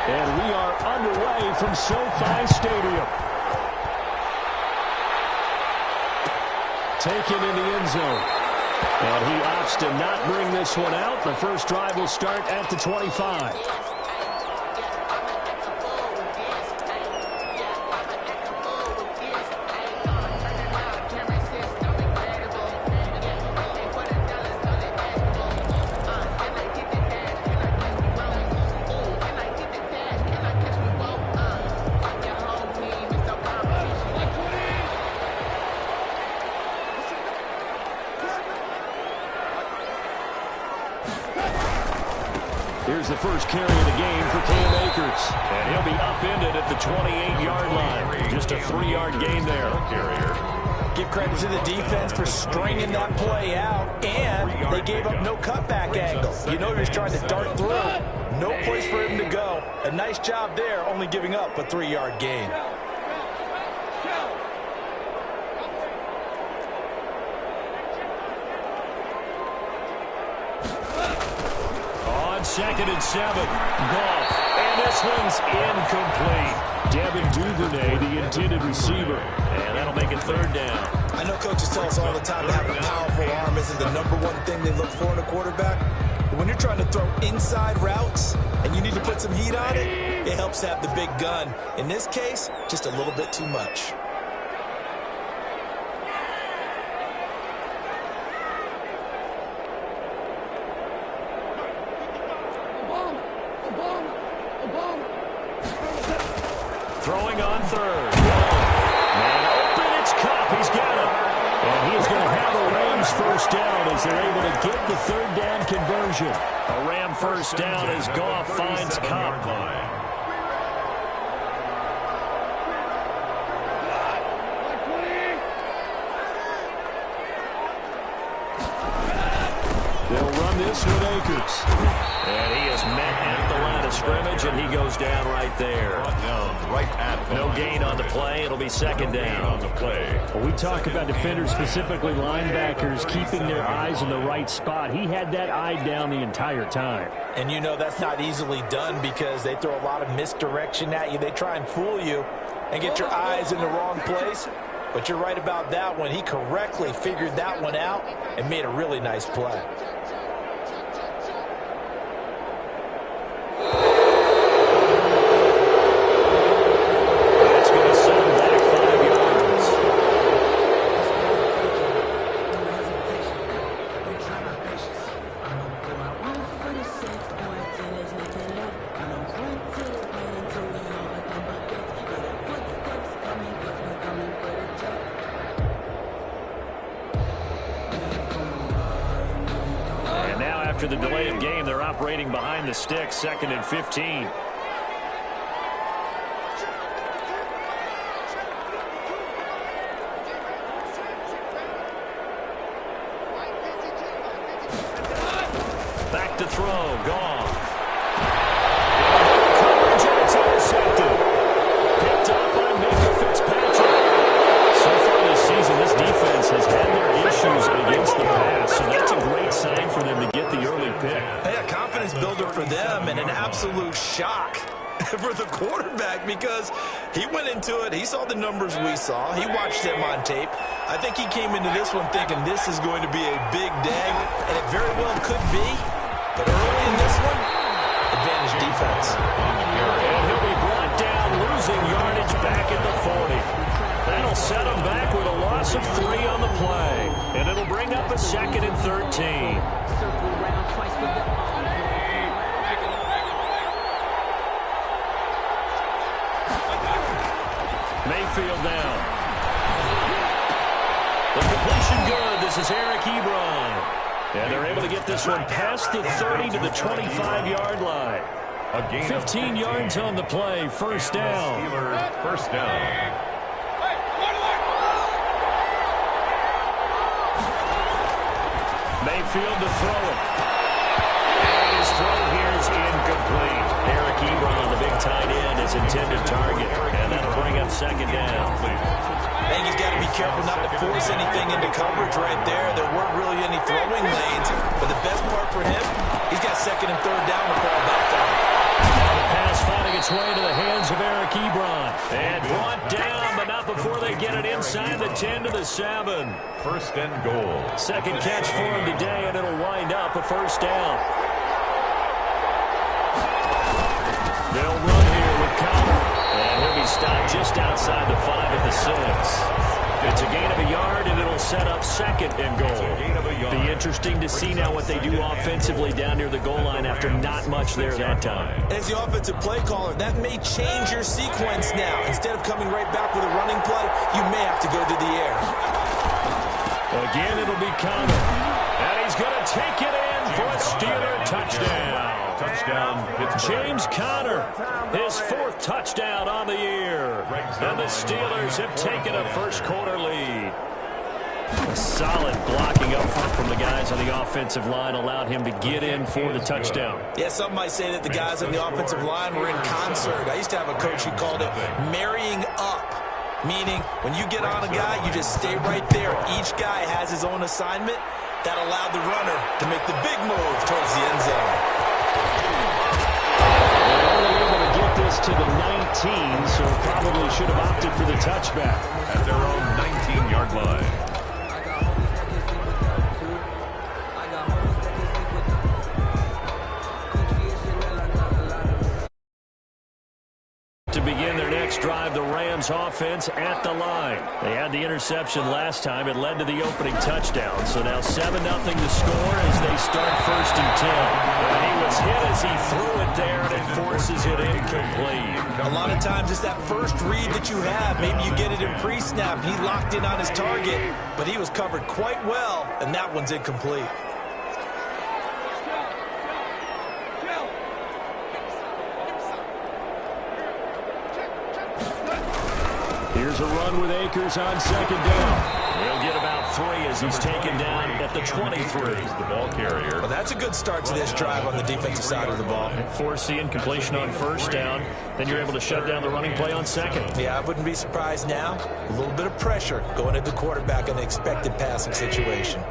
And we are underway from SoFi Stadium. Taken in the end zone. And he opts to not bring this one out. The first drive will start at the 25. Here's the first carry of the game for Cam Akers. And he'll be upended at the 28-yard line. Just a 3-yard gain there. Give credit to the defense for stringing that play out, and they gave up no cutback angle. You know he was trying to dart through. No place for him to go. A nice job there, only giving up a 3-yard gain. Second and 7. Goff. And this one's incomplete. Devin Duvernay, the intended receiver. And that'll make it third down. I know coaches tell us all the time that having a powerful arm isn't the #1 thing they look for in a quarterback. But when you're trying to throw inside routes and you need to put some heat on it, it helps have the big gun. In this case, just a little bit too much. Throwing on third. Man open, it's Cup. He's got it. And he is going to have a Rams first down as they're able to get the third down conversion. A Ram first down as Goff finds Cup. They'll run this with Akers. And he is met at the line of scrimmage, and he goes down right there. No gain on the play. It'll be second down. Well, we talk about defenders, specifically linebackers, keeping their eyes in the right spot. He had that eye down the entire time. And you know that's not easily done because they throw a lot of misdirection at you. They try and fool you and get your eyes in the wrong place. But you're right about that one. He correctly figured that one out and made a really nice play. After the delay of game, they're operating behind the sticks, 2nd and 15. Back to throw, Goff. Coverage, and it's intercepted. Picked up by Minka Fitzpatrick. So far this season, this defense has had their issues against the pass, so that's a great sign for them to get the early pick. Hey, a confidence builder for them and an absolute shock for the quarterback because he went into it. He saw the numbers we saw. He watched them on tape. I think he came into this one thinking this is going to be a big day, and it very well could be. But early in this one, advantage defense. And he'll be brought down, losing yardage back at the 40. That'll set him back with a loss of 3 on the play. And it'll bring up a 2nd and 13. Mayfield down. The completion good. This is Eric Ebron. And they're able to get this one past the 30 to the 25-yard line. 15 yards on the play. First down. First down. Mayfield to throw it. And his throw here is incomplete. Eric Ebron, the big tight end, his intended target. And that'll bring up second down. I think he's got to be careful not to force anything into coverage right there. There weren't really any throwing lanes. But the best part for him, he's got second and third down to fall back on. And the pass finding its its way to the hands of Eric Ebron. And brought down, but not before they get it inside the 10 to the 7. First and goal. Second catch for him today, and it'll wind up a first down. They'll run here with Connor. And he'll be stopped just outside the 5 at the 6. It's a gain of a yard, and it'll set up second and goal. Be interesting to see now what they do offensively down near the goal line after not much there that time. As the offensive play caller, that may change your sequence now. Instead of coming right back with a running play, you may have to go to the air. Again, it'll be Connor. And he's going to take it in for a Steeler touchdown. James Conner, his 4th touchdown on the year. And the Steelers have taken a first-quarter lead. Solid blocking up front from the guys on the offensive line allowed him to get in for the touchdown. Yeah, some might say that the guys on the offensive line were in concert. I used to have a coach who called it marrying up, meaning when you get on a guy, you just stay right there. Each guy has his own assignment. That allowed the runner to make the big move towards the end zone. This to the 19, so probably should have opted for the touchback. At their own 19-yard line. To begin their next drive, the Rams offense at the line. They had the interception last time. It led to the opening touchdown. So now 7-0 to score as they start 1st and 10. And he was hit as he threw it there, and it forces it incomplete. A lot of times it's that first read that you have. Maybe you get it in pre-snap. He locked in on his target, but he was covered quite well, and that one's incomplete. Here's a run with Akers on 2nd down. He'll get about 3 as he's taken down at the 23. The ball carrier. Well, that's a good start to this drive on the defensive side of the ball. Force the incompletion on 1st down. Then you're able to shut down the running play on 2nd. Yeah, I wouldn't be surprised now. A little bit of pressure going at the quarterback in an expected passing situation.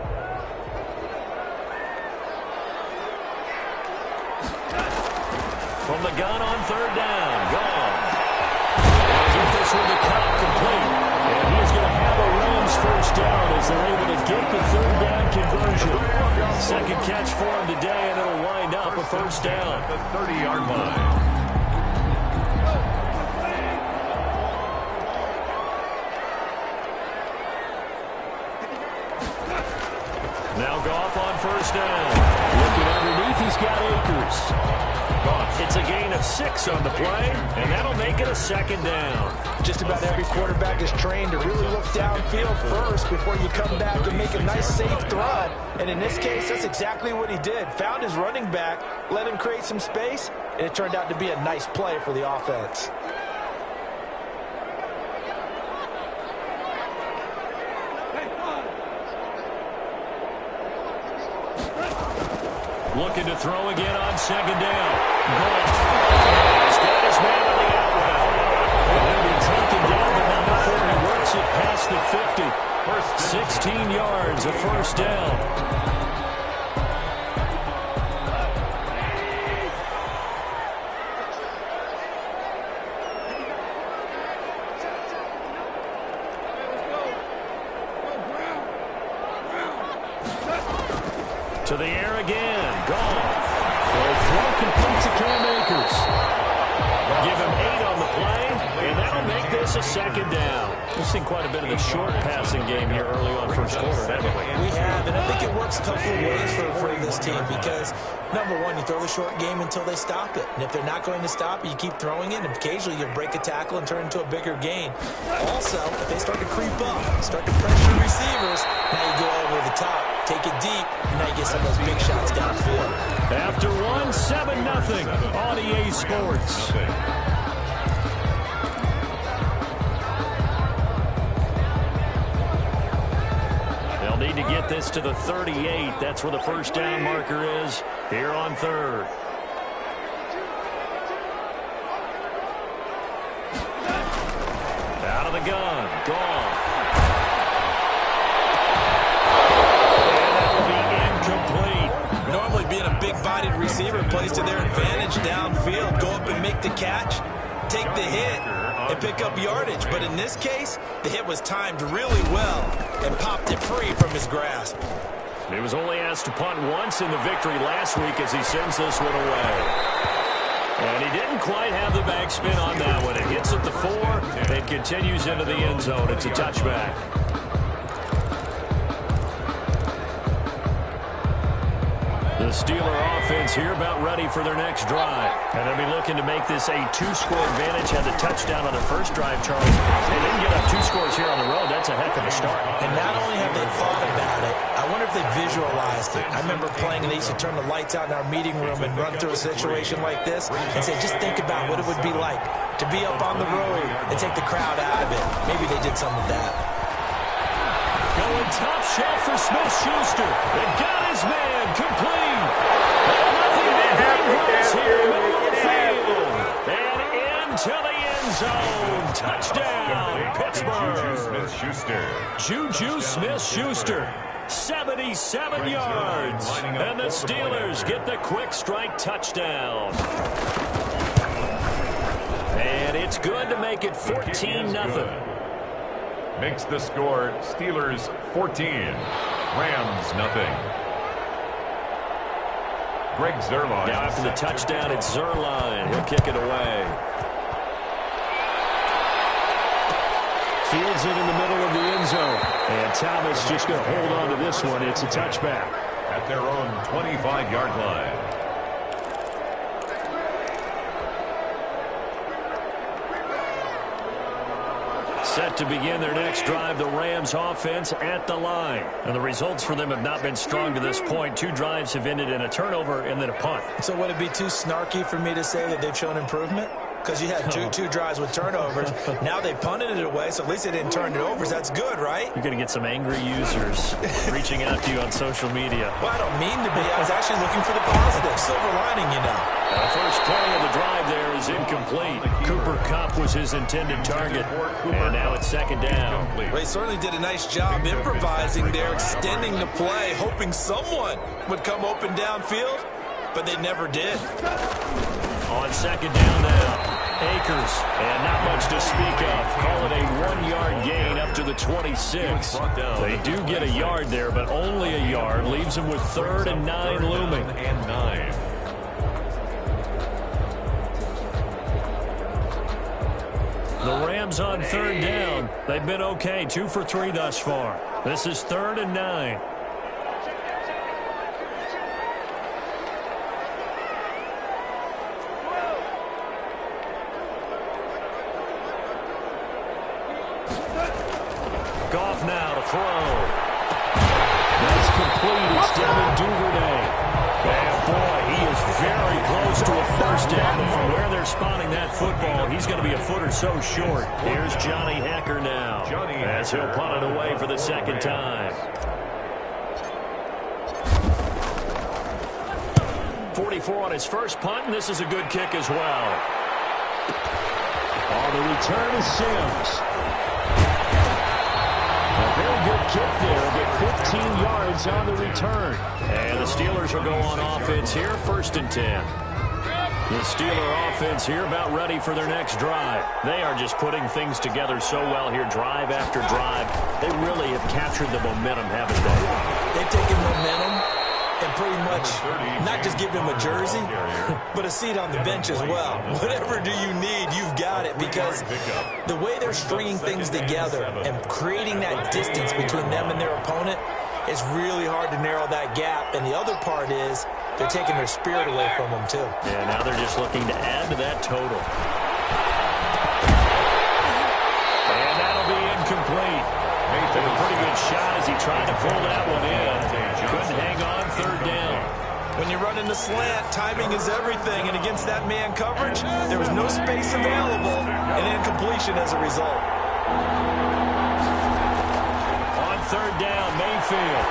From the gun on 3rd down. Gone. Get this one to Cobb complete. And he's going to have a Rams first down as they're able to get the 3rd down conversion. Second catch for him today, and it'll wind up a first down. At the 30-yard line. Now Goff on 1st down. Looking underneath, he's got Akers. It's a gain of 6 on the play, and that'll make it a 2nd down. Just about every quarterback is trained to really look downfield first before you come back and make a nice, safe throw. And in this case, that's exactly what he did. Found his running back, let him create some space, and it turned out to be a nice play for the offense. Looking to throw again on 2nd down. He's got his man on the out route. He'll be taken down, but not before he works it past the 50. 16 yards, a first down. To the air again. Goff. The throw complete to Cam Akers. Give him 8 on the play, and that'll make this a 2nd down. We've seen quite a bit of the short passing game here early on 1st quarter, haven't we? We have, and I think it works a couple of ways for this team because, number one, you throw the short game until they stop it. And if they're not going to stop it, you keep throwing it, and occasionally you'll break a tackle and turn it into a bigger gain. Also, if they start to creep up, start to pressure receivers, now you go over the top, take it deep, and now you get some of those big shots downfield. After 7-0 on EA Sports. They'll need to get this to the 38. That's where the first down marker is here on 3rd. Out of the gun. Gone. And that will be incomplete. Normally being a big-bodied receiver plays to their advantage downfield. Go up and make the catch. the hit and pick up yardage. But in this case, the hit was timed really well and popped it free from his grasp. He was only asked to punt once in the victory last week as he sends this one away. And he didn't quite have the backspin on that one. It hits at the 4 and continues into the end zone. It's a touchback. The Steeler offense here about ready for their next drive. And they'll be looking to make this a 2-score advantage. Had the touchdown on their first drive, Charles. They didn't get up 2 scores here on the road. That's a heck of a start. And not only have they thought about it, I wonder if they visualized it. I remember playing and they used to turn the lights out in our meeting room and run through a situation like this and say, just think about what it would be like to be up on the road and take the crowd out of it. Maybe they did some of that. Going top shelf for Smith-Schuster. It got his man complete. Nothing but grass here, middle of the field. And into the end zone. Touchdown, Pittsburgh. Juju Smith-Schuster. 77 yards. And the Steelers get the quick strike touchdown. And it's good to make it 14-0. Makes the score Steelers 14, Rams nothing. Greg Zuerlein. Now after the touchdown, it's Zuerlein. He'll kick it away. Fields it in the middle of the end zone. And Thomas just going to hold on to this one. It's a touchback. At their own 25-yard line. Set to begin their next drive, the Rams offense at the line. And the results for them have not been strong to this point. 2 drives have ended in a turnover and then a punt. So would it be too snarky for me to say that they've shown improvement? Because you had two drives with turnovers. Now they punted it away, so at least they didn't turn it over. So that's good, right? You're going to get some angry users reaching out to you on social media. Well, I don't mean to be. I was actually looking for the positive. Silver lining, you know. The first play of the drive there is incomplete. Cooper Kupp was his intended target. And now it's second down. Well, he certainly did a nice job improvising there, extending the play, hoping someone would come open downfield, but they never did. On second down now, Akers, and not much to speak of. Call it a 1-yard gain up to the 26. They do get a yard there, but only a yard. Leaves them with 3rd and 9 looming. The Rams on 3rd down. They've been okay, 2 for 3 thus far. This is 3rd and 9. Goff now to throw. That's complete. It's Devin Duvernay. And boy, he is very close to a first down. And from where they're spotting that football, he's going to be a foot or so short. Here's Johnny Hacker now as he'll punt it away for the second time. 44 on his first punt, and this is a good kick as well. On the return is Sims. A very good kick there, but 15 yards on the return. And the Steelers will go on offense here, 1st and 10. The Steeler offense here about ready for their next drive. They are just putting things together so well here, drive after drive. They really have captured the momentum, haven't they? They've taken momentum and pretty much not just give him a jersey, but a seat on the bench as well. Whatever do you need, you've got it, because the way they're stringing things together and creating that distance between them and their opponent, it's really hard to narrow that gap. And the other part is they're taking their spirit away from them, too. Yeah, now they're just looking to add to that total. And that'll be incomplete. Took a pretty good shot as he tried to pull that one in. Couldn't hang on, 3rd down. When you're running the slant, timing is everything. And against that man coverage, there was no space available, and incompletion as a result. On 3rd down, Mayfield.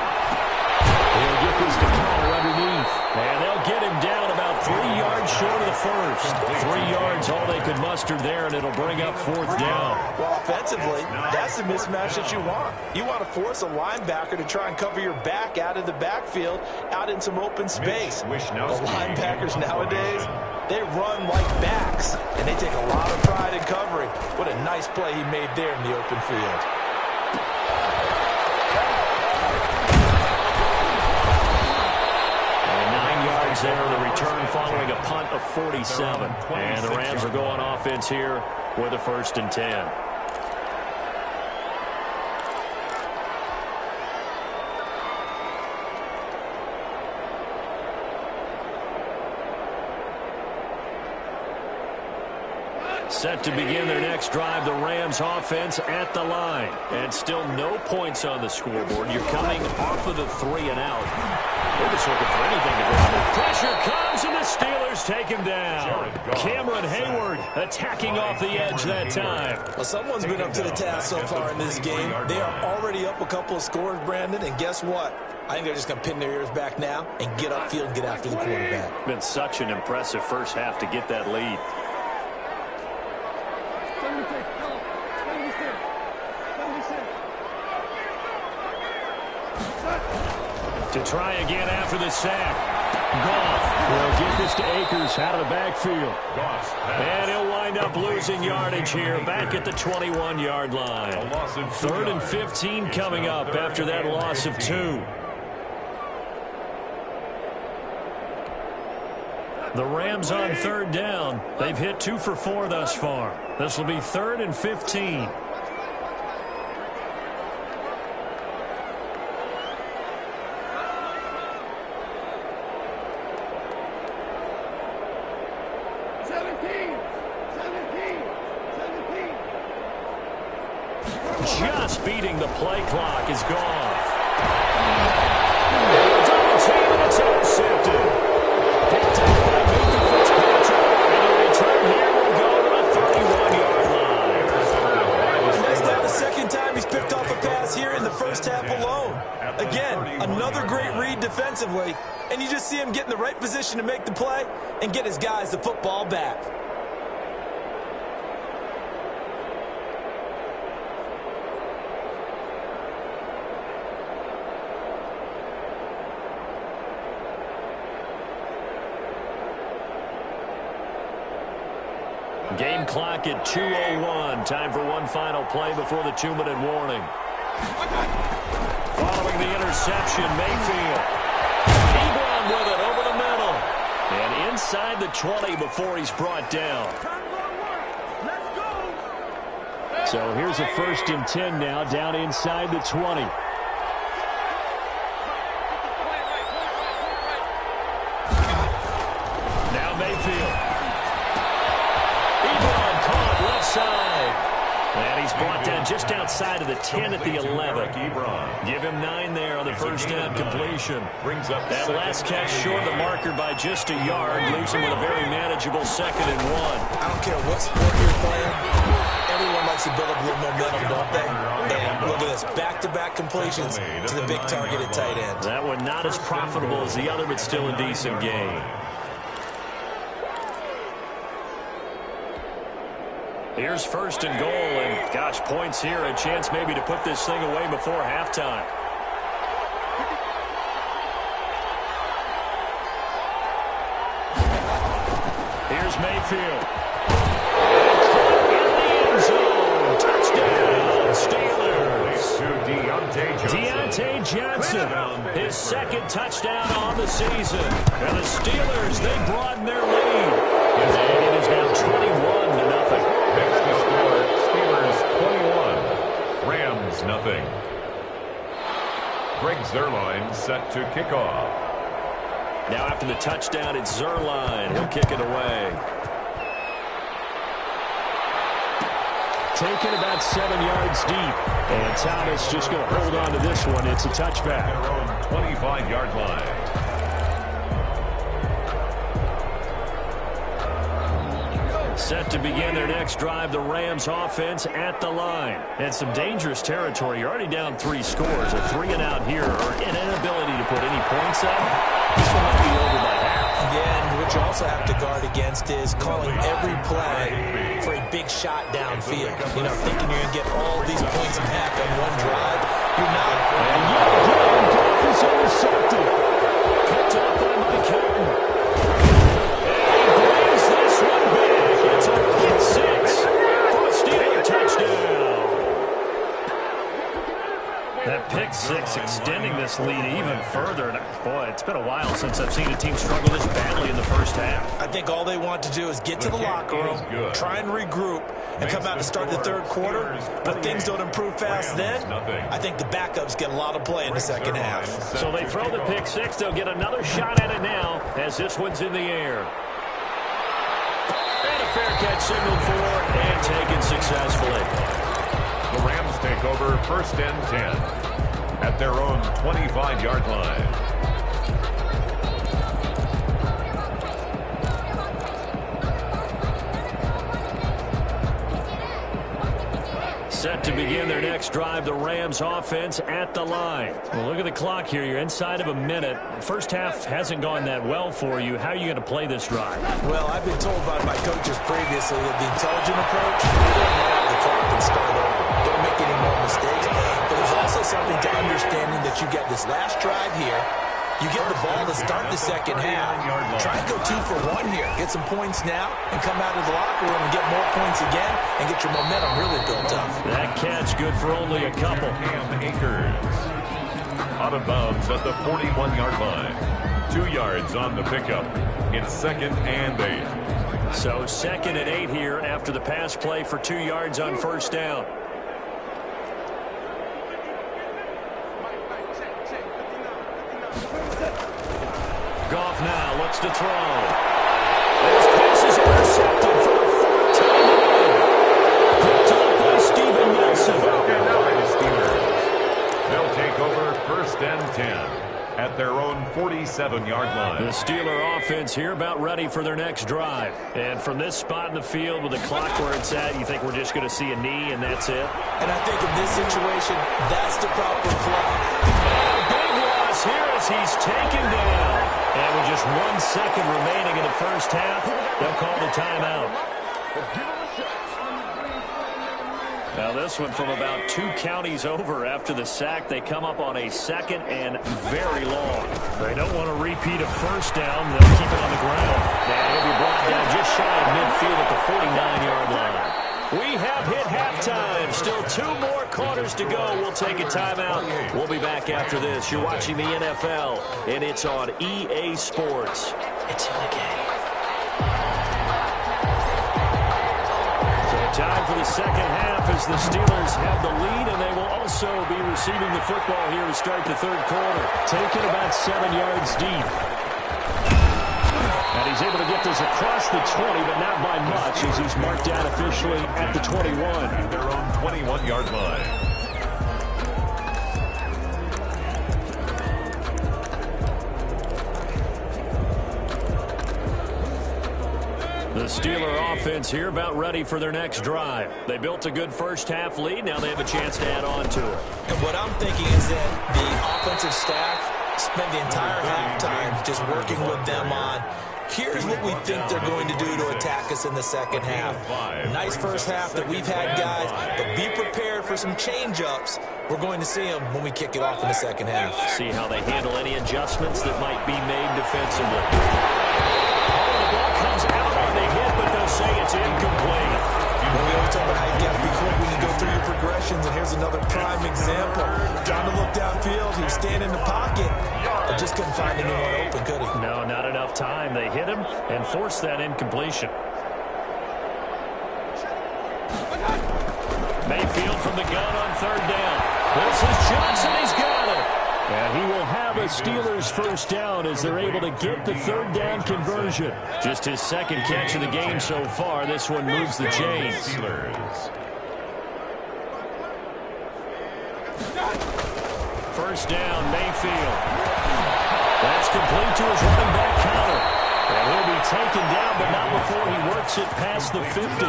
He'll get this to Connor underneath. And they'll get him down about 3 yards short of the first. 3 yards, all they could muster there, and it'll bring up 4th down. Well, offensively, that's the mismatch that you want. You want to force a linebacker to try and cover your back out of the backfield, out in some open space. The linebackers nowadays, they run like backs, and they take a lot of pride in Nice play he made there in the open field. And 9 yards there on the return following a punt of 47. And the Rams are going offense here with a 1st and 10. Set to begin their next drive, the Rams offense at the line. And still no points on the scoreboard. You're coming off of the 3 and out. They're just looking for anything to go. Pressure comes, and the Steelers take him down. Cameron Hayward attacking off the edge that time. Well, someone's been up to the task so far in this game. They are already up a couple of scores, Brandon, and guess what? I think they're just going to pin their ears back now and get upfield and get after the quarterback. Been such an impressive first half to get that lead. To try again after the sack. Goff will get this to Akers out of the backfield. And he'll wind up losing yardage here back at the 21-yard line. 3rd and 15 coming up after that loss of 2. The Rams on 3rd down. They've hit 2 for 4 thus far. This will be 3rd and 15. Just beating the play clock is gone. Double team, and it's intercepted. Picked up by Luka Fitzpatrick. And the return here will go to the 31-yard line. That's not the second time he's picked off a pass here in the first half alone. Again, another great read defensively, and you just see him get in the right position to make the play and get his guys the football back. Game clock at 2:01. Time for one final play before the 2-minute warning. Following the interception, Mayfield. Ebron with it over the middle. And inside the 20 before he's brought down. So here's a 1st and 10 now, down inside the 20. Now Mayfield. And he's brought down just outside of the 10 at the 11. Give him 9 there on the first down completion. That last catch short of the marker by just a yard, leaves him with a very manageable 2nd and 1. I don't care what sport you're playing. Everyone likes to build up a little momentum, don't they? And look at this, back-to-back completions to the big target at tight end. That one not as profitable as the other, but still a decent gain. Here's 1st and goal, and gosh, points here, a chance maybe to put this thing away before halftime. Here's Mayfield. In the end zone. Touchdown, Steelers. Deontay Johnson, his 2nd touchdown on the season. And the Steelers, they broaden their lead. And it is now 21-0. Next to score, Steelers 21, Rams nothing. Greg Zuerlein set to kick off. Now after the touchdown, it's Zuerlein. He'll kick it away. Taken about 7 yards deep. And Thomas just going to hold on to this one. It's a touchback. Their own 25-yard line. Set to begin their next drive, the Rams offense at the line. And some dangerous territory. You're already down 3 scores. A 3 and out here, or an inability to put any points up. This one might be over by half. Yeah, and what you also have to guard against is calling every play for a big shot downfield. You know, thinking you're going to get all these points back on one drive. You're not. And yet again, Goff is intercepted. Picked up by Mike Hilton. And he brings this one back. It's a pick 6 for a Steeler touchdown. 6, extending this lead even further. And boy, it's been a while since I've seen a team struggle this badly in the first half. I think all they want to do is get to the locker room, try and regroup, and come out to start the third quarter. But things don't improve fast then. I think the backups get a lot of play in the second half. So they throw the pick 6. They'll get another shot at it now as this one's in the air. And a fair catch signaled for and taken successfully. The Rams take over 1st and 10 at their own 25-yard line. Set to begin their next drive, the Rams offense at the line. Well, look at the clock here. You're inside of a minute. First half hasn't gone that well for you. How are you going to play this drive? Well, I've been told by my coaches previously that the intelligent approach, the clock can start over. Don't make any more mistakes. But there's also something to understanding that you get this last drive here. You get the ball to start the second half. Try and go 2 for 1 here. Get some points now and come out of the locker room and get more points again and get your momentum really built up. That catch good for only a couple. Akers out of bounds at the 41-yard line. 2 yards on the pickup. It's 2nd and 8. So 2nd and 8 here after the pass play for 2 yards on first down. Goff now looks to throw. This pass is intercepted for the 4th time. Picked up by Steven Nelson. They'll take over 1st and 10 at their own 47-yard line. The Steeler offense here about ready for their next drive. And from this spot in the field with the clock where it's at, you think we're just going to see a knee and that's it? And I think in this situation, that's the proper play. Big loss here as he's taken down. And with just 1 second remaining in the first half, they'll call the timeout. Now this one from about 2 counties over after the sack. They come up on a 2nd and very long. They don't want to repeat a first down. They'll keep it on the ground. And he'll be brought down just shy of midfield at the 49-yard line. We have hit halftime. Still 2 more quarters to go. We'll take a timeout. We'll be back after this. You're watching the NFL, and it's on EA Sports. It's in the game. So time for the second half as the Steelers have the lead, and they will also be receiving the football here to start the third quarter. Taken about 7 yards deep. And he's able to get this across the 20, but not by much as he's marked down officially at the 21. Their own 21-yard line. The Steeler offense here about ready for their next drive. They built a good first half lead. Now they have a chance to add on to it. And what I'm thinking is that the offensive staff spent the entire halftime just working with them on here's what we think they're going to do to attack us in the second half. Nice first half that we've had, guys, but be prepared for some change-ups. We're going to see them when we kick it off in the second half. See how they handle any adjustments that might be made defensively. The ball comes out on the hit, but they'll say it's incomplete. We always talk about how you got to be quick when you go through your progressions, and here's another prime example. Trying to look downfield, he was standing in the pocket, but just couldn't find anyone open, could he? No, not enough time. They hit him and forced that incompletion. Mayfield from the gun on 3rd down. This is Johnson. He's got it. And he will have a Steelers first down as they're able to get the 3rd down conversion. Just his 2nd catch of the game so far. This one moves the chains. First down, Mayfield. That's complete to his running back counter. And he'll be taken down, but not before he works it past the 50.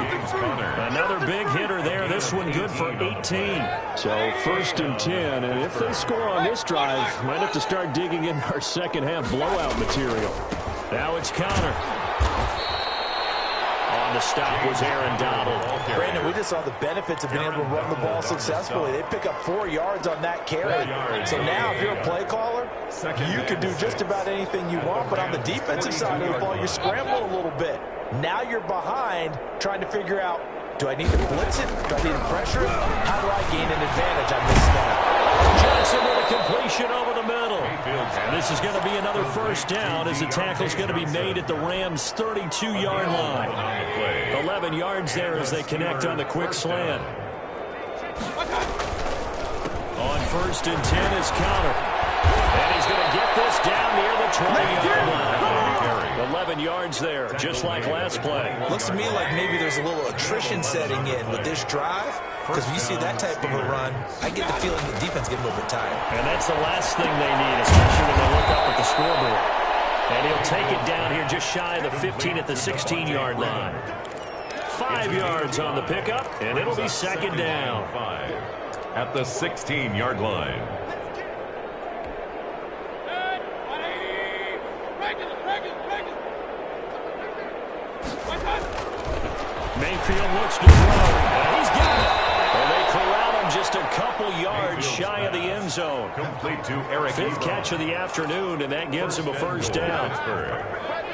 Another big hitter there. This one good for 18. So 1st and 10. And if they score on this drive, might have to start digging in our second half blowout material. Now it's counter. On the stop was Aaron Donald. Brandon, we just saw the benefits of being able to run the ball successfully. They pick up 4 yards on that carry. So now if you're a play caller, you can do just about anything you want. But on the defensive side of the ball, you scramble a little bit. Now you're behind trying to figure out, do I need to blitz it? Do I need to pressure it? How do I gain an advantage on this snap? Johnson with a completion over the middle. And this is going to be another first down as the tackle is going to be made at the Rams' 32-yard line. 11 yards there as they connect on the quick slant. On 1st and 10 is Counter. And he's going to get this down near the 20-yard line. 11 yards there, just like last play. Looks to me like maybe there's a little attrition setting in with this drive. Because when you see that type of a run, I get the feeling the defense get a little bit tired. And that's the last thing they need, especially when they look up at the scoreboard. And he'll take it down here just shy of the 15 at the 16-yard line. 5 yards on the pickup, and it'll be second down. 5 at the 16-yard line. Mayfield looks to throw, and he's got it. And they corral him just a couple yards shy of the end zone. Complete to Eric. 5th catch of the afternoon, and that gives him a first down.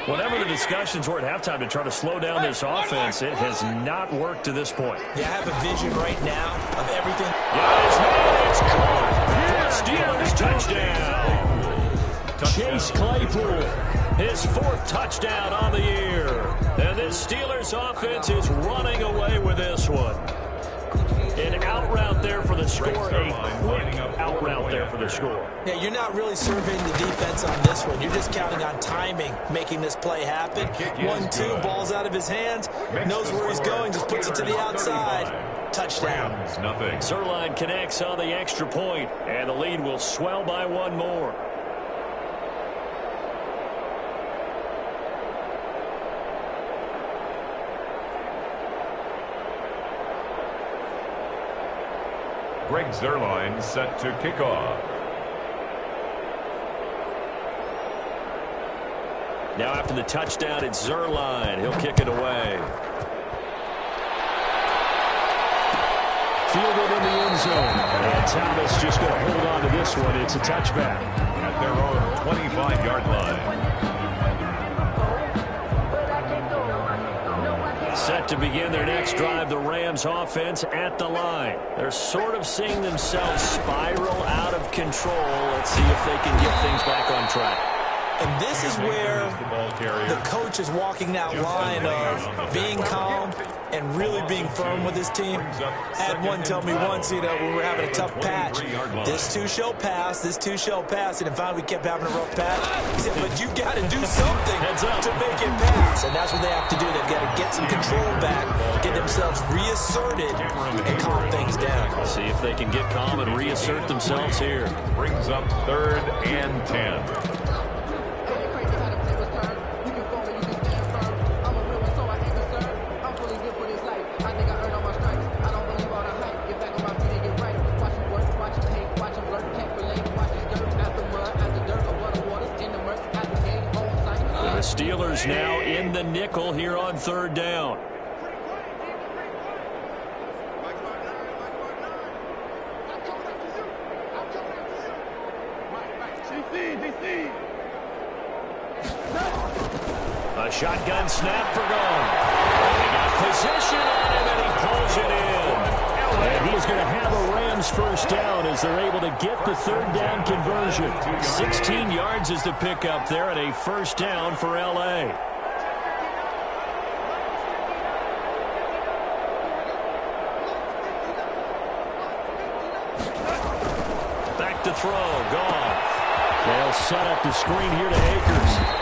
Whatever the discussions were at halftime to try to slow down this offense, it has not worked to this point. Yeah, I have a vision right now of everything. It's caught. Steelers touchdown. Chase Claypool, his 4th touchdown on the year. And this Steelers offense is running away with this one. An out route there for the score, a quick out route there for the score. Yeah, you're not really surveying the defense on this one. You're just counting on timing, making this play happen. 1-2, ball's out of his hands, knows where he's going, just puts it to the outside. Touchdown. Zerline connects on the extra point, and the lead will swell by 1 more. Greg Zerline set to kick off. Now after the touchdown, it's Zerline. He'll kick it away. Fielded in the end zone. And Thomas just going to hold on to this one. It's a touchback. At their own 25-yard line. Set to begin their next drive, the Rams offense at the line. They're sort of seeing themselves spiral out of control. Let's see if they can get things back on track. And this is where the coach is walking that line of being calm and really being firm with his team. I had one tell me once, we were having a tough patch. This too shall pass, this too shall pass. And finally we kept having a rough patch. He said, but you got to do something to make it pass. And that's what they have to do. They've got to get some control back, get themselves reasserted, and calm things down. See if they can get calm and reassert themselves here. Brings up 3rd and 10. Steelers now in the nickel here on 3rd down. A shotgun snap for Gone. They got position on him, and he pulls it in. And he's going to have a Rams first down as they're able to get the 3rd down conversion. 16 yards is the pickup there, and a first down for L.A. Back to throw, Gone. They'll set up the screen here to Akers.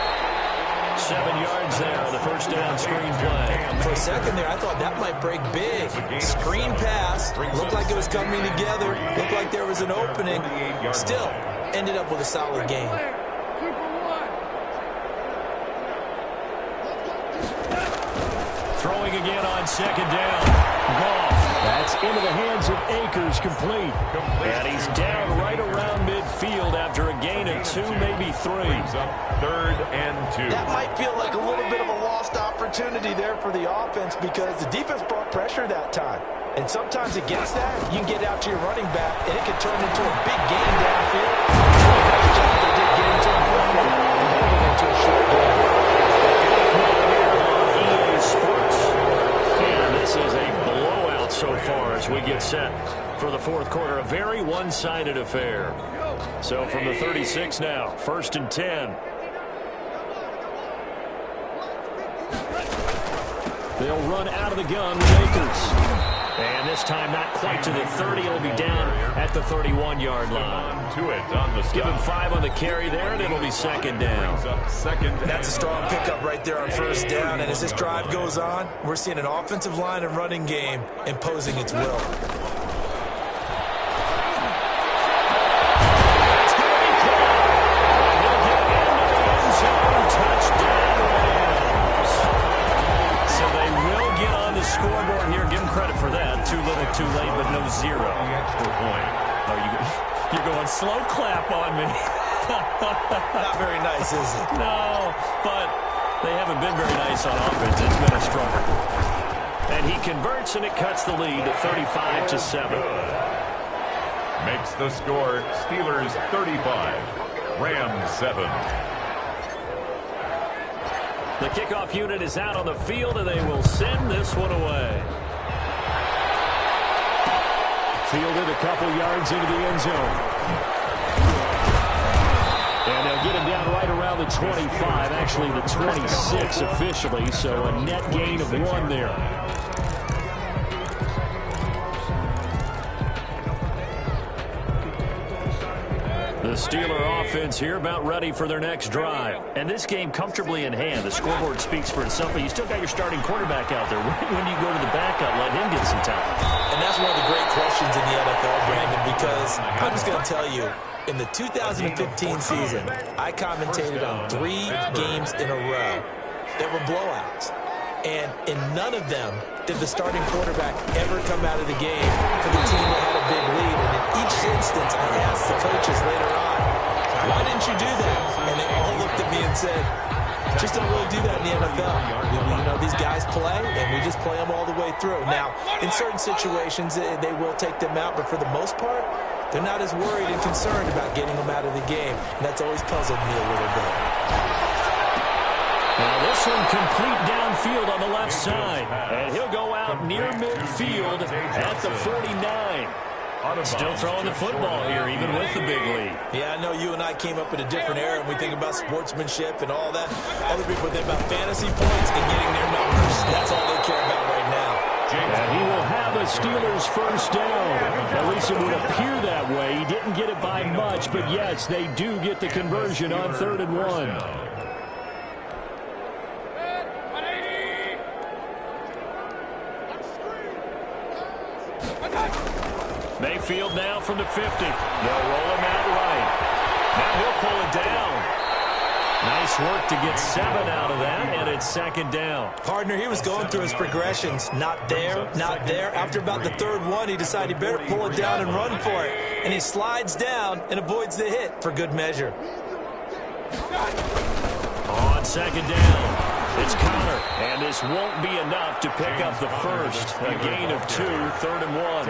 7 yards there on the first down screen play. For a second there, I thought that might break big. Screen pass. Looked like it was coming together. Looked like there was an opening. Still, ended up with a solid game. Throwing again on 2nd down. Goff. That's into the hands of Akers, complete. And he's down right around midfield after a gain of 2, maybe 3. 3rd and 2. That might feel like a little bit of a lost opportunity there for the offense because the defense brought pressure that time. And sometimes against that, you can get out to your running back, and it can turn into a big gain downfield. Nice job they did getting to him quickly and moving into a short game. EA Sports. And this is a blowout so far as we get set for the fourth quarter. A very one-sided affair. So from the 36 now, 1st and 10. They'll run out of the gun with Akers. And this time not quite to the 30. It'll be down at the 31-yard line. Give him 5 on the carry there, and it'll be 2nd down. That's a strong pickup right there on 1st down. And as this drive goes on, we're seeing an offensive line and running game imposing its will. Scoreboard here, give him credit for that. Too little, too late, but no 0. Oh, you're going slow clap on me. Not very nice, is it? No, but they haven't been very nice on offense. It's been a struggle. And he converts, and it cuts the lead to 35-7. Makes the score Steelers 35, Rams 7. The kickoff unit is out on the field, and they will send this one away. Fielded a couple yards into the end zone. And they'll get him down right around the 25, actually the 26 officially, so a net gain of 1 there. The Steeler offense here about ready for their next drive. And this game comfortably in hand. The scoreboard speaks for itself, but you still got your starting quarterback out there. When do you go to the backup, let him get some time? And that's one of the great questions in the NFL, Brandon, because I'm just going to tell you, in the 2015 season, I commentated on 3 games in a row that were blowouts. And in none of them did the starting quarterback ever come out of the game for the team that had a big lead. And in each instance, I asked the coaches later on, why didn't you do that? And they all looked at me and said, just don't really do that in the NFL. You know, these guys play, and we just play them all the way through. Now, in certain situations, they will take them out, but for the most part, they're not as worried and concerned about getting them out of the game. And that's always puzzled me a little bit. Now this one complete downfield on the left side. And he'll go out near midfield at the 49. Still throwing the football here, even with the big lead. Yeah, I know you and I came up in a different era, and we think about sportsmanship and all that. Other people think about fantasy points and getting their numbers. That's all they care about right now. And he will have a Steelers first down. At least it would appear that way. He didn't get it by much, but yes, they do get the conversion on 3rd and 1. Mayfield now from the 50. They'll roll him out right. Now he'll pull it down. Nice work to get 7 out of that, and it's 2nd down. Partner, he was going through his progressions. Not there, not there. After about the 3rd one, he decided he better pull it down and run for it. And he slides down and avoids the hit for good measure. On 2nd down, it's Connor. And this won't be enough to pick up the first. A gain of 2, 3rd and 1.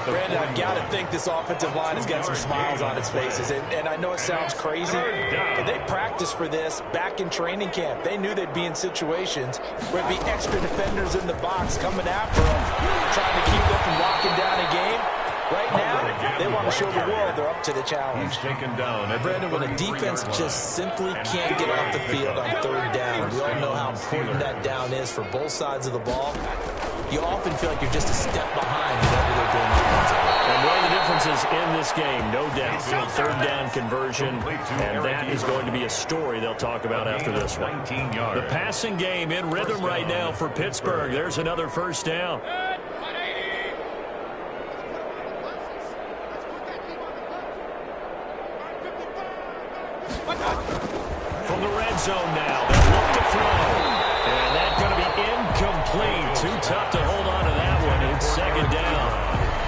Brandon, I've got to think this offensive line has got some smiles on its faces. And I know it sounds crazy, but they practiced for this back in training camp. They knew they'd be in situations where it'd be extra defenders in the box coming after them, trying to keep them from locking down a game. Right now, they want to show the world they're up to the challenge. Brandon, when a defense just simply can't get off the field on 3rd down, we all know how important that down is for both sides of the ball. You often feel like you're just a step behind whatever they're doing offensively. And one of the differences in this game, no doubt, 3rd down conversion, and that is going to be a story they'll talk about after this one. The passing game in rhythm right now for Pittsburgh. There's another first down. From the red zone now, they'll look to throw. And that's going to be incomplete. Too tough to hold on to that one. It's 2nd down.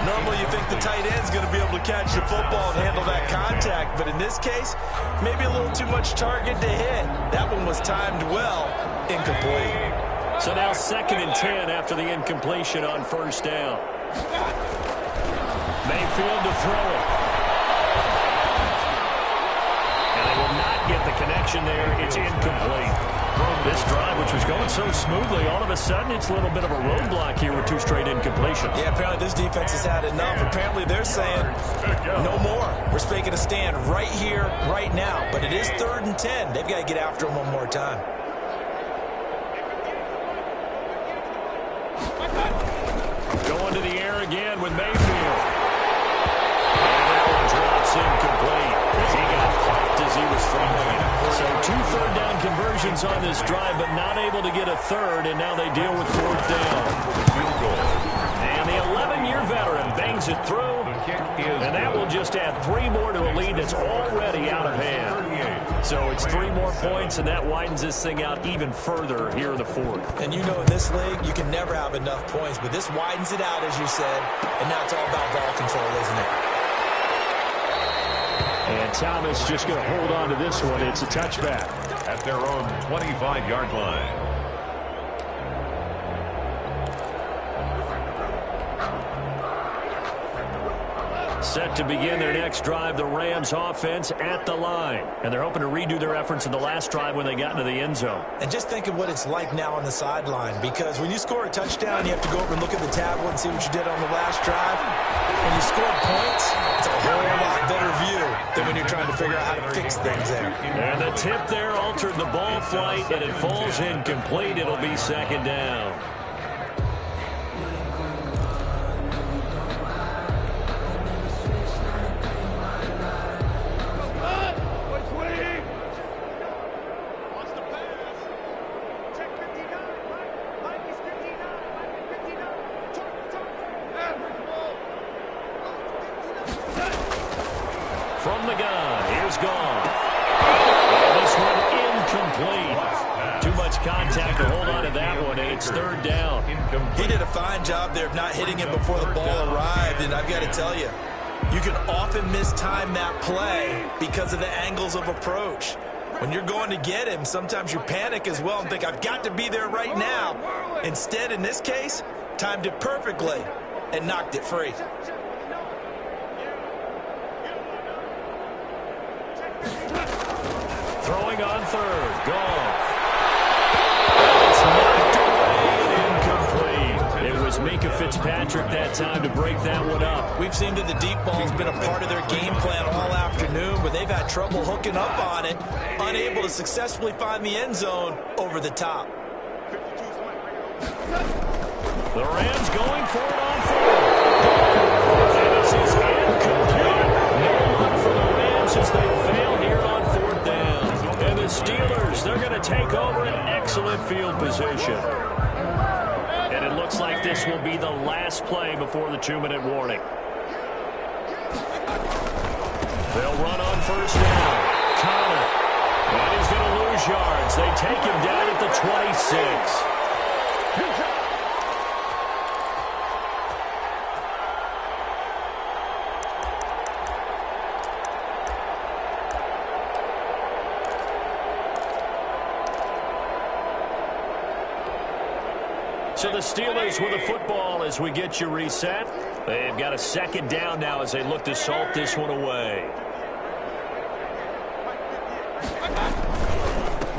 Normally you think the tight end's going to be able to catch the football and handle that contact. But in this case, maybe a little too much target to hit. That one was timed well. Incomplete. So now 2nd and 10 after the incompletion on 1st down. Mayfield to throw it. And they will not get the connection there. It's incomplete. This drive, which was going so smoothly, all of a sudden it's a little bit of a roadblock here with 2 straight incompletions. Yeah, apparently this defense has had enough. Apparently they're saying no more. We're making a stand right here, right now. But it is 3rd and 10. They've got to get after him one more time. Going to the air again with Mayfield. And that one drops incomplete as he got popped as he was throwing it. So 2 third-down conversions on this drive, but not able to get a third, and now they deal with 4th down. And the 11-year veteran bangs it through, and that will just add 3 more to a lead that's already out of hand. So it's 3 more points, and that widens this thing out even further here in the 4th. And you know in this league, you can never have enough points, but this widens it out, as you said, and now it's all about ball control, isn't it? And Thomas just going to hold on to this one. It's a touchback. At their own 25-yard line. Set to begin their next drive, the Rams offense at the line. And they're hoping to redo their efforts in the last drive when they got into the end zone. And just think of what it's like now on the sideline, because when you score a touchdown, you have to go over and look at the tablet and see what you did on the last drive. When you score points, it's a whole lot better view than when you're trying to figure out how to fix things there. And the tip there altered the ball flight, and it falls incomplete. It'll be 2nd down. From the gun, here's Gone. And this one incomplete. Too much contact to hold on to that one, and it's 3rd down. He did a fine job there of not hitting him before the ball arrived, and I've got to tell you, you can often mistime that play because of the angles of approach. When you're going to get him, sometimes you panic as well and think, I've got to be there right now. Instead, in this case, timed it perfectly and knocked it free. Throwing on 3rd, Goff. It's knocked away and incomplete. It was Mika Fitzpatrick that time to break that one up. We've seen that the deep ball's been a part of their game plan all afternoon, but they've had trouble hooking up on it, unable to successfully find the end zone over the top. The Rams going for it on 4th. And this is incomplete. No luck for the Rams as they fail here on 4th down. And the Steelers, they're going to take over an excellent field position. And it looks like this will be the last play before the 2-minute warning. They'll run on 1st down. Connor. And he's going to lose yards. They take him down at the 26. So the Steelers with the football as we get you reset. They've got a 2nd down now as they look to salt this one away.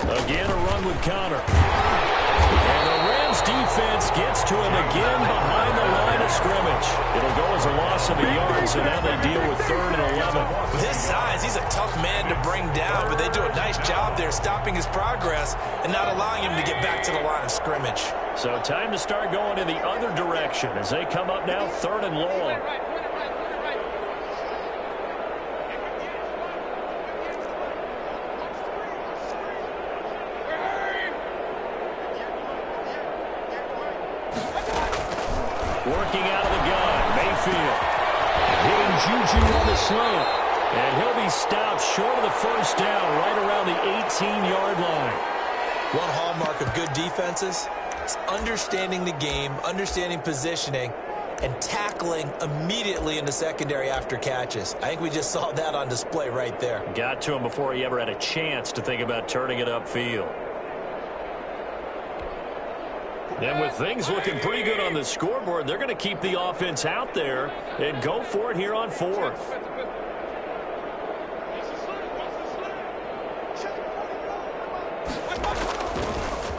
Again, a run with Connor. And the Rams defense gets to him again behind the line of scrimmage. It'll go as a loss of a yard, so now they deal with 3rd and 11. With his size, he's a tough man to bring down, but they do a nice job there stopping his progress and not allowing him to get back to the line of scrimmage. So time to start going in the other direction as they come up now 3rd and long. Working out of the gun, Mayfield. Hitting Juju on the slope. And he'll be stopped short of the 1st down right around the 18-yard line. One hallmark of good defenses is understanding the game, understanding positioning, and tackling immediately in the secondary after catches. I think we just saw that on display right there. Got to him before he ever had a chance to think about turning it upfield. And with things looking pretty good on the scoreboard, they're going to keep the offense out there and go for it here on 4th.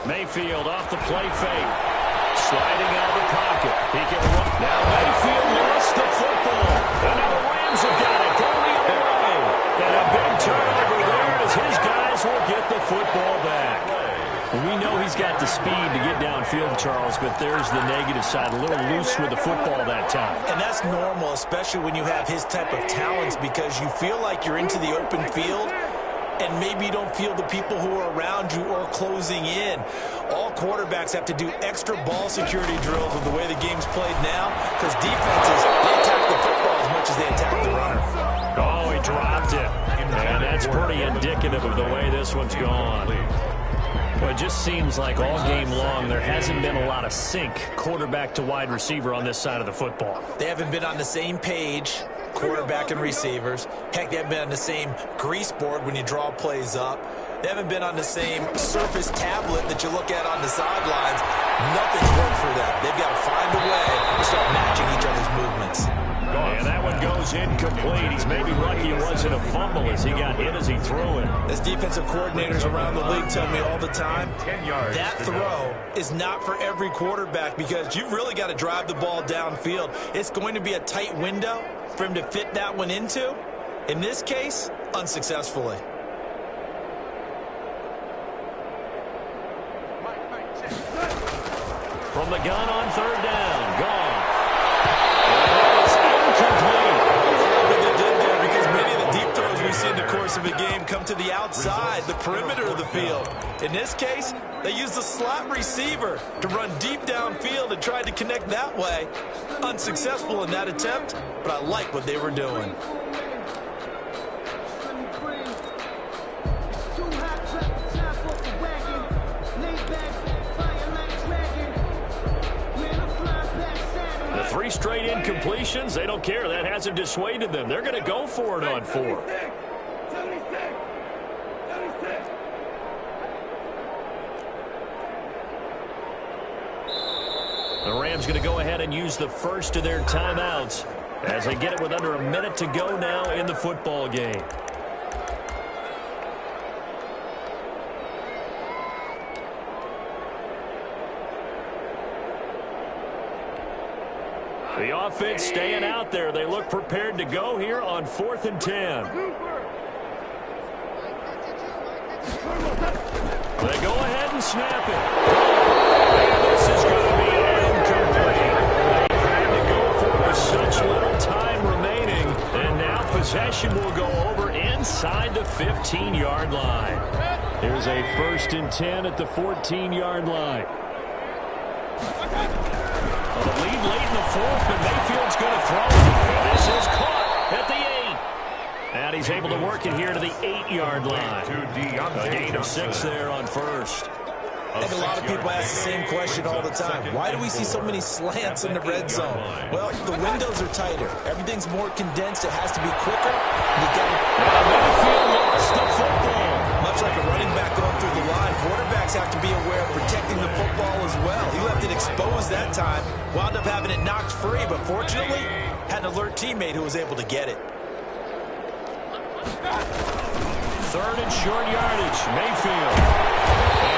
Mayfield off the play fake. Sliding out of the pocket. He can run. Now Mayfield lost the football. And now the Rams have got it going the other way. And a big turnover there as his guys will get the football back. We know he's got the speed to get downfield, Charles, but there's the negative side. A little loose with the football that time. And that's normal, especially when you have his type of talents, because you feel like you're into the open field and maybe you don't feel the people who are around you or closing in. All quarterbacks have to do extra ball security drills with the way the game's played now, because defenses, they attack the football as much as they attack the runner. Oh, he dropped it. And that's pretty indicative of the way this one's gone. Well, it just seems like all game long there hasn't been a lot of sync quarterback to wide receiver on this side of the football. They haven't been on the same page, quarterback and receivers. Heck, they haven't been on the same grease board when you draw plays up. They haven't been on the same surface tablet that you look at on the sidelines. Nothing's worked for them. They've got to find a way to start matching each other's movements. And that one goes incomplete. He's maybe lucky it wasn't a fumble as he got hit as he threw it. As defensive coordinators around the league tell me all the time, that throw is not for every quarterback because you've really got to drive the ball downfield. It's going to be a tight window for him to fit that one into. In this case, unsuccessfully. From the gun on third down. Gone. We see in the course of a game come to the outside, the perimeter of the field. In this case, they used the slot receiver to run deep downfield and tried to connect that way. Unsuccessful in that attempt, but I like what they were doing. The 3 straight incompletions, they don't care. That hasn't dissuaded them. They're going to go for it on 4. The Rams going to go ahead and use the first of their timeouts as they get it with under a minute to go now in the football game. The offense staying out there. They look prepared to go here on 4th and 10. They go ahead and snap it. And this is going to be incomplete. They had to go for it with such little time remaining. And now possession will go over inside the 15-yard line. Here's a 1st and 10 at the 14-yard line. The lead late in the 4th, but Mayfield's going to throw it. And this is caught at the 8. And he's able to work it here to the 8-yard line. A gain of 6 there on 1st. I think a lot of people ask the same question all the time. Why do we see so many slants in the red zone? Well, the windows are tighter. Everything's more condensed. It has to be quicker. Mayfield lost the football. Much like a running back going through the line, quarterbacks have to be aware of protecting the football as well. He left it exposed that time, wound up having it knocked free, but fortunately, had an alert teammate who was able to get it. 3rd and short yardage, Mayfield.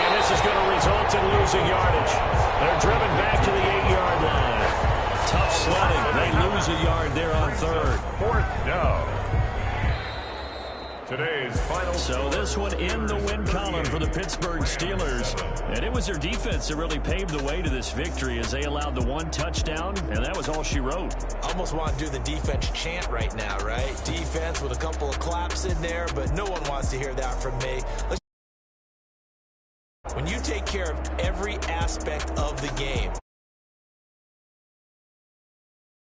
And this is going to result in losing yardage. They're driven back to the 8-yard line. Tough sledding. They lose a yard there on 3rd. 4th down. Today's final. So this one in the win column for the Pittsburgh Steelers. And it was their defense that really paved the way to this victory as they allowed the 1 touchdown, and that was all she wrote. Almost want to do the defense chant right now, right? Defense with a couple of claps in there, but no one wants to hear that from me. When you take care of every aspect of the game,